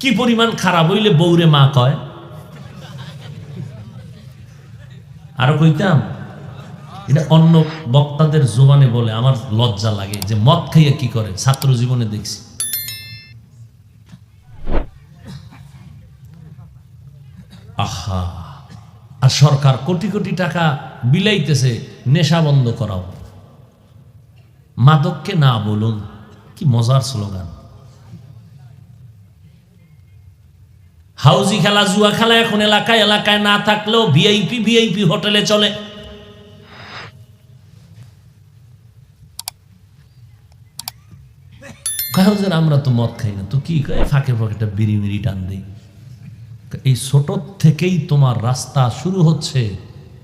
কি পরিমাণ খারাপ হইলে বউরে মা কয়। আরো কইতাম, এটা অন্য বক্তাদের জোবানে বলে আমার লজ্জা লাগে যে মদ খাইয়া কি করে, ছাত্র জীবনে দেখছি। আহা, আর সরকার কোটি কোটি টাকা বিলাইতেছে নেশা বন্ধ করাও, মাদককে না বলুন। কি মজার স্লোগান। হাউজি খেলা, জুয়া খেলা এখন এলাকায় এলাকায় না থাকলেও ভিআইপি ভিআইপি হোটেলে চলে। আমরা তো মদ খাই না, তো কি ফাঁকে ফাঁকে বিড়ি মিড়ি টান দেই। এই ছোট থেকেই তোমার রাস্তা শুরু হচ্ছে,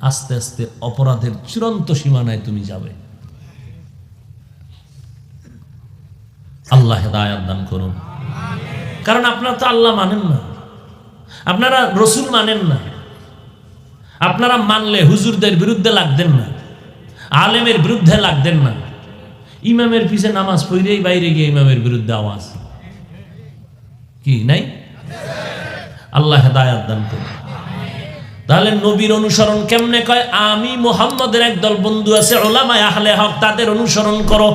আস্তে আস্তে অপরাধের চূড়ান্ত সীমানায় তুমি যাবে। আল্লাহ হেদায়েত দান করুন। কারণ আপনারা তো আল্লাহ মানেন না, আপনারা রসুল মানেন না। আপনারা মানলে হুজুরদের বিরুদ্ধে লাগতেন না, আলেমের বিরুদ্ধে লাগতেন না। ইমামের পিছে নামাজ পড়েই বাইরে গিয়ে ইমামের বিরুদ্ধে আওয়াজ কি নাই? আল্লাহ হেদায়েত দান করুন। তাহলে নবীর অনুসরণ কেমনে কয়? আমি মুহাম্মদের একদল বন্ধু আছে উলামায়ে আহলে হক, তাদের অনুসরণ করো।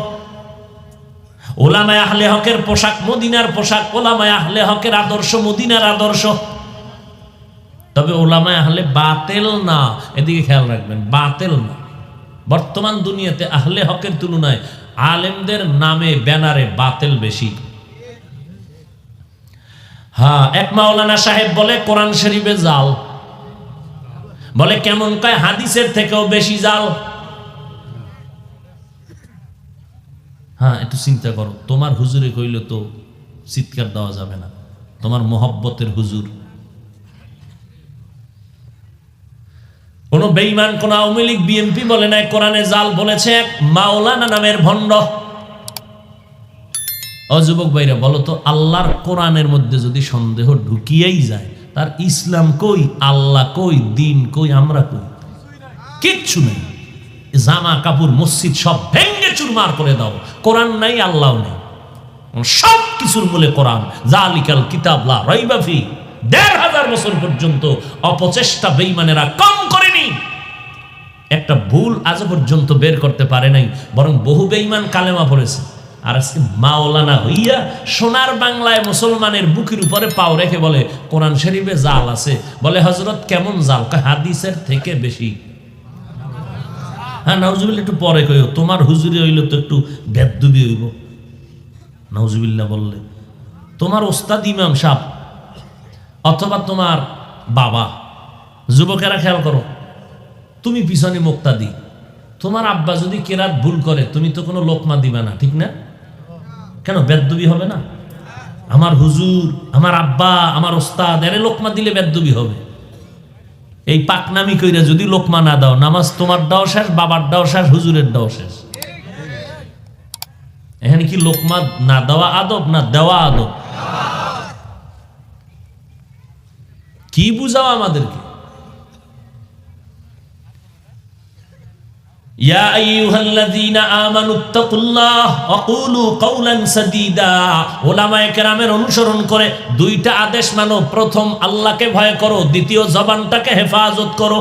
উলামায়ে আহলে হকের পোশাক মদিনার পোশাক, উলামায়ে আহলে হকের আদর্শ মদিনার আদর্শ। তবে উলামায়ে আহলে বাতিল না, এদিকে খেয়াল রাখবেন, বাতিল না। বর্তমান দুনিয়াতে আহলে হকের তুলনায় আলেমদের নামে ব্যানারে বাতিল বেশি। হ্যাঁ, এক মাওলানা সাহেব বলে কোরআন শরীফে জাল, বলে কেমন কয় হাদিসের থেকেও বেশি জাল। হ্যাঁ, একটু চিন্তা করো, তোমার হুজুরে কইলে তো চিৎকার দেওয়া যাবে না, তোমার মোহব্বতের হুজুর। কোন বেঈমান, কোন আওয়ামী লীগ বিএনপি বলে নাই কোরআনে জাল, বলেছে এক মাওলানা নামের ভণ্ড। ও যুবক ভাইরা, বলো তো, আল্লাহর কোরআনের মধ্যে যদি সন্দেহ ঢুকিয়েই যায়, তার ইসলাম কই, আল্লাহ কই, দিন কই, আমরা কই? কিচ্ছু নেই। জামা কাপড় মসজিদ সব ভেঙ্গে চুরমার করে দাও, কোরআন নাই, আল্লাহ নেই। সব কিছুর মূলে কোরআন। জালিকাল কিতাব লা রাইবা ফি। ১৫০০ বছর পর্যন্ত অপচেষ্টা বেঈমানেরা কম করেনি, একটা ভুল আজ পর্যন্ত বের করতে পারে নাই, বরং বহু বেঈমান কালেমা পড়েছে। আর আজকে মাওলানা হইয়া সোনার বাংলায় মুসলমানের বুকের উপরে পাও রেখে বলে কোরআন শরীফে জাল আছে। বলে হযরত কেমন জাল? হাদিসের থেকে বেশি। হ্যাঁ, নাউজুবিল্লাহ একটু পরে কইও, তোমার হুজুরি হইলে তো একটু বেদবি হইব। নাউজুবিল্লাহ বললে তোমার ওস্তাদ ইমাম সাহেব অথবা তোমার বাবা। যুবকেরা খেয়াল করো, তুমি পিছনে মুক্তাদি, তোমার আব্বা যদি কেরাত ভুল করে তুমি তো কোনো লোকমা দিবা না, ঠিক না? কেন বেদবি হবে না? আমার হুজুর, আমার আব্বা, আমার ওস্তাদ, এরে লোকমা দিলে বেদবি হবে। এই পাকনামি কইরা যদি লোকমা না দাও, নামাজ তোমার দাও শেষ, বাবার দাও শেষ, হুজুরের দাও শেষ। এখানে কি লোকমা না দেওয়া আদব না দেওয়া আদব? কি বুঝাও আমাদেরকে? ইয়া আইয়ুহাল্লাযীনা আমানুত্তাকুল্লাহ ওয়া কুলু কাওলান সাদীদা। উলামায়ে কেরামের অনুসরণ করে দুইটা আদেশ মানো। প্রথম, আল্লাহকে ভয় করো। দ্বিতীয়, জবানটাকে হেফাজত করো।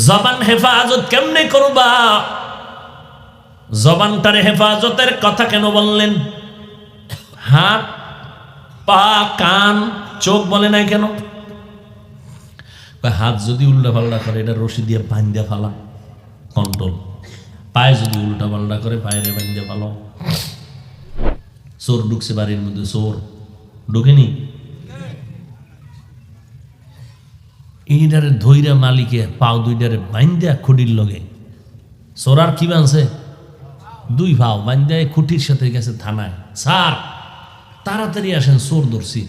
জবান হেফাজত কেমনে করবা? জবানটারে হেফাজতের কথা কেন বললেন? হাত, পা, কান, চোখ বলে নাই কেন? হাত যদি উল্টা পাল্টা করে এটা রশি দিয়ে বাঁধা ফেলা, কন্ট্রোল। পায়ে যদি উল্টা পাল্টা করে পায়ে বাঁধা ফেলো। চোর ঢুকছে বাড়ির মধ্যে, চোর ঢুকেনি, এইটারে ধৈরা মালিকে পাও দুইটারে বাঁধা খুঁটির লগে। চোর আর কি বাঁধছে? দুই ভাও বাঁধা খুঁটির সাথে গেছে থানায়। স্যার তাড়াতাড়ি আসেন, চোর ধরছি।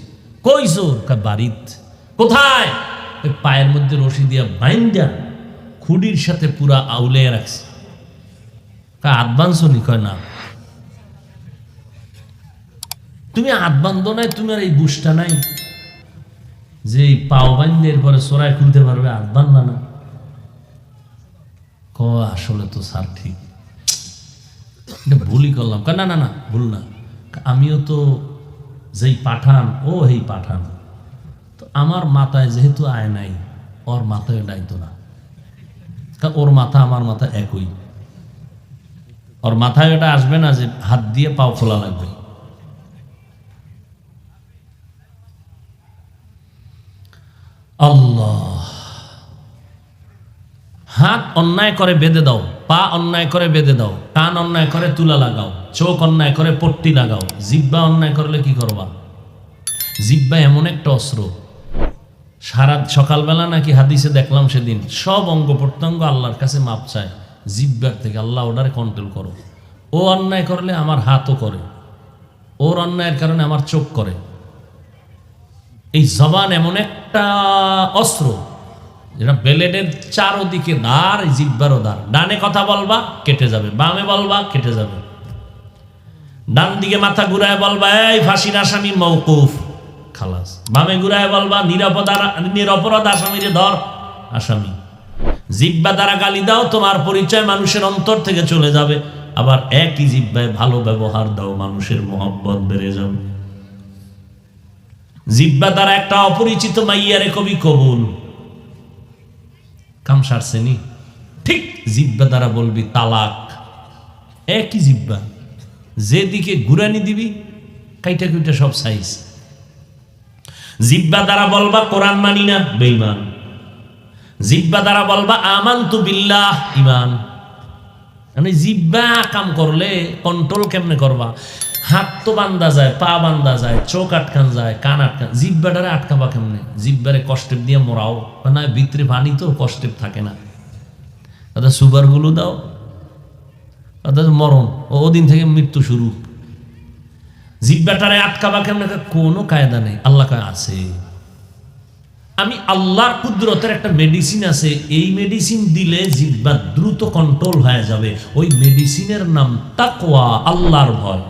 কই চোর? বাড়িত। কোথায়? পায়ের মধ্যে রশি দিয়া বাইন্দা খুঁড়ির সাথে পুরা আউলে রাখছে। হাত বাঁধছো নি? কয় না। তুমি হাত বাঁধো নাই, তুমি আর এই বুঝটা নাই যে পাও বাঁধলে এরপরে চোরাই খুলতে পারবে, হাত বাঁধবা না। আসলে তো স্যার ঠিক, এটা ভুলই করলাম। না না না, ভুল না, আমিও তো যেই পাঠান ও এই পাঠান, তো আমার মাথায় যেহেতু আয় নাই, ওর মাথায় ডাইতো না, কারণ ওর মাথা আমার মাথা একই। ওর মাথায় এটা আসবে না যে হাত দিয়ে পাও খোলা লাগবে। আল্লাহ, হাত অন্যায় করে বেঁধে দাও, পা অন্যায় করে বেঁধে দাও, কান অন্যায় করে তুলা লাগাও, চোখ অন্যায় করে পট্টি লাগাও, জিহ্বা অন্যায় করলে কি করবা? জিহ্বা এমন একটা অস্ত্র, সারা সকালবেলা নাকি হাদিসে দেখলাম সেদিন, সব অঙ্গ প্রত্যঙ্গ আল্লাহর কাছে মাপ চায় জিহ্বার থেকে, আল্লাহ ওটারে কন্ট্রোল করো। ও অন্যায় করলে আমার হাতও করে, ওর অন্যায়ের কারণে আমার চোখ করে। এই জবান এমন একটা অস্ত্র যেটা ব্লেডের চারোদিকে ধার, জিহ্বারও ধার। ডানে কথা বলবা কেটে যাবে, বামে বলবা কেটে যাবে। ডান দিকে মাথা ঘুরায় বলবা এই ফাঁসির আসামি মওকুফ, খালাস। বামে ঘুরায় বলবা নিরপরাধ আসামিরে ধর, আসামি। জিহ্বা দ্বারা গালি দাও, তোমার পরিচয় মানুষের অন্তর থেকে চলে যাবে। আবার একই জিহ্বায় ভালো ব্যবহার দাও, মানুষের মহব্বত বেড়ে যাবে। জিহ্বা দ্বারা একটা অপরিচিত মাইয়ারে কবি কবুল, কাম সারছেনি। ঠিক জিহ্বা দ্বারা বলবি তালাক, একই জিহ্বা, যেদিকে ঘুরানি দিবি কাইটা কুইটা সব সাইজ। জিহ্বা দ্বারা বলবা কোরআন মানি না, বেঈমান। জিহ্বা দ্বারা বলবা আমানতু বিল্লাহ, ঈমান। মানে জিহ্বা কাম করলে কন্ট্রোল কেমনে করবা? হাত তো বান্ধা যায়, পা বান্ধা যায়, চোখ আটকান যায়, কান আটকান, জিহ্বাটারে আটকাবা কেমনে? জিহ্বারে কষ্টের দিয়ে মরাও না, ভিতরে পানি তো কষ্টের থাকে না। তাদের সুগার গুলো দাও, তাদের মরণ, ওদিন থেকে মৃত্যু শুরু। জিহ্বাটারে আটকাবা কেমনে? কোনো কায়দা নেই। আল্লাহ কয় আছে, আমি আল্লাহর কুদরতের একটা মেডিসিন আছে, এই মেডিসিন দিলে জিহ্বা দ্রুত কন্ট্রোল হয়ে যাবে। ওই মেডিসিনের নাম তাকওয়া, আল্লাহর ভয়।